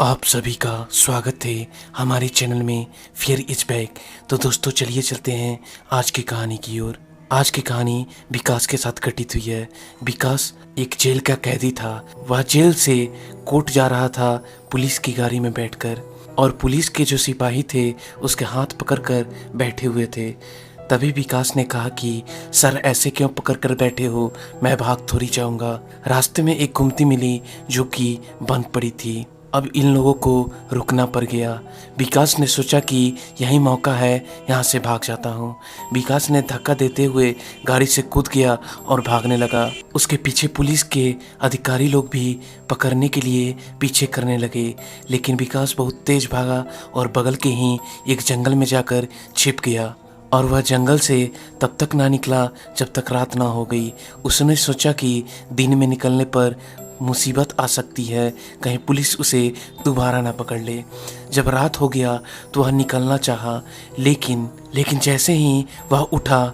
आप सभी का स्वागत है हमारे चैनल में फियर इज बैक। तो दोस्तों चलिए चलते हैं आज की कहानी की ओर। आज की कहानी विकास के साथ घटित हुई है। विकास एक जेल का कैदी था। वह जेल से कोर्ट जा रहा था पुलिस की गाड़ी में बैठकर, और पुलिस के जो सिपाही थे उसके हाथ पकड़कर बैठे हुए थे। तभी विकास ने कहा कि सर ऐसे क्यों पकड़ कर बैठे हो, मैं भाग थोड़ी जाऊंगा। रास्ते में एक गुमती मिली जो कि बंद पड़ी थी। अब इन लोगों को रुकना पड़ गया। विकास ने सोचा कि यही मौका है, यहाँ से भाग जाता हूँ। विकास ने धक्का देते हुए गाड़ी से कूद गया और भागने लगा। उसके पीछे पुलिस के अधिकारी लोग भी पकड़ने के लिए पीछे करने लगे, लेकिन विकास बहुत तेज भागा और बगल के ही एक जंगल में जाकर छिप गया। और वह जंगल से तब तक ना निकला जब तक रात ना हो गई। उसने सोचा कि दिन में निकलने पर मुसीबत आ सकती है, कहीं पुलिस उसे दोबारा ना पकड़ ले। जब रात हो गया तो वह निकलना चाहा, लेकिन जैसे ही वह उठा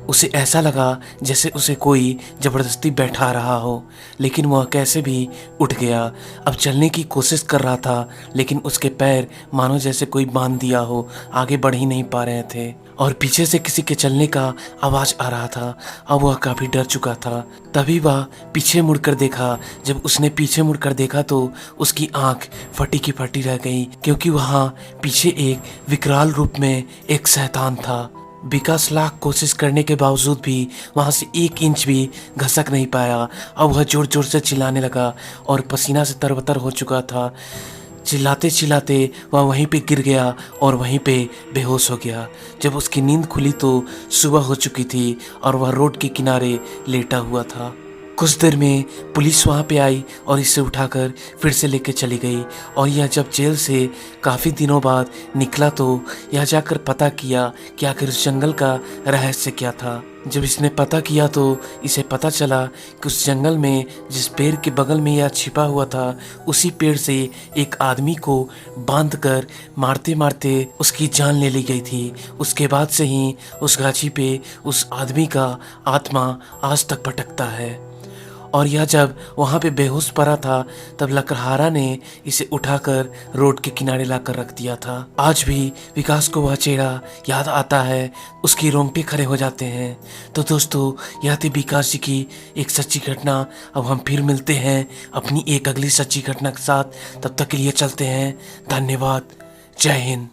उसे ऐसा लगा जैसे उसे कोई ज़बरदस्ती बैठा रहा हो, लेकिन वह कैसे भी उठ गया। अब चलने की कोशिश कर रहा था, लेकिन उसके पैर मानो जैसे कोई बांध दिया हो, आगे बढ़ ही नहीं पा रहे थे। और पीछे से किसी के चलने का आवाज़ आ रहा था। अब वह काफ़ी डर चुका था। तभी वह पीछे मुड़कर देखा। जब उसने पीछे मुड़कर देखा तो उसकी आंख फटी की फटी रह गई, क्योंकि वहाँ पीछे एक विकराल रूप में एक शैतान था। विकास लाख कोशिश करने के बावजूद भी वहाँ से 1 इंच भी घसक नहीं पाया। अब वह जोर जोर से चिल्लाने लगा और पसीना से तरबतर हो चुका था। चिल्लाते चिल्लाते वह वहीं पे गिर गया और वहीं पे बेहोश हो गया। जब उसकी नींद खुली तो सुबह हो चुकी थी और वह रोड के किनारे लेटा हुआ था। कुछ देर में पुलिस वहाँ पे आई और इसे उठाकर फिर से लेके चली गई। और यह जब जेल से काफ़ी दिनों बाद निकला तो यह जाकर पता किया कि आखिर उस जंगल का रहस्य क्या था। जब इसने पता किया तो इसे पता चला कि उस जंगल में जिस पेड़ के बगल में यह छिपा हुआ था, उसी पेड़ से एक आदमी को बांधकर मारते मारते उसकी जान ले ली गई थी। उसके बाद से ही उस गाछी पे उस आदमी का आत्मा आज तक भटकता है। और यह जब वहाँ पे बेहोश पड़ा था तब लकड़हारा ने इसे उठाकर रोड के किनारे लाकर रख दिया था। आज भी विकास को वह चेहरा याद आता है, उसकी रोंगटे खड़े हो जाते हैं। तो दोस्तों यह थी विकास जी की एक सच्ची घटना। अब हम फिर मिलते हैं अपनी एक अगली सच्ची घटना के साथ। तब तक के लिए चलते हैं। धन्यवाद। जय हिंद।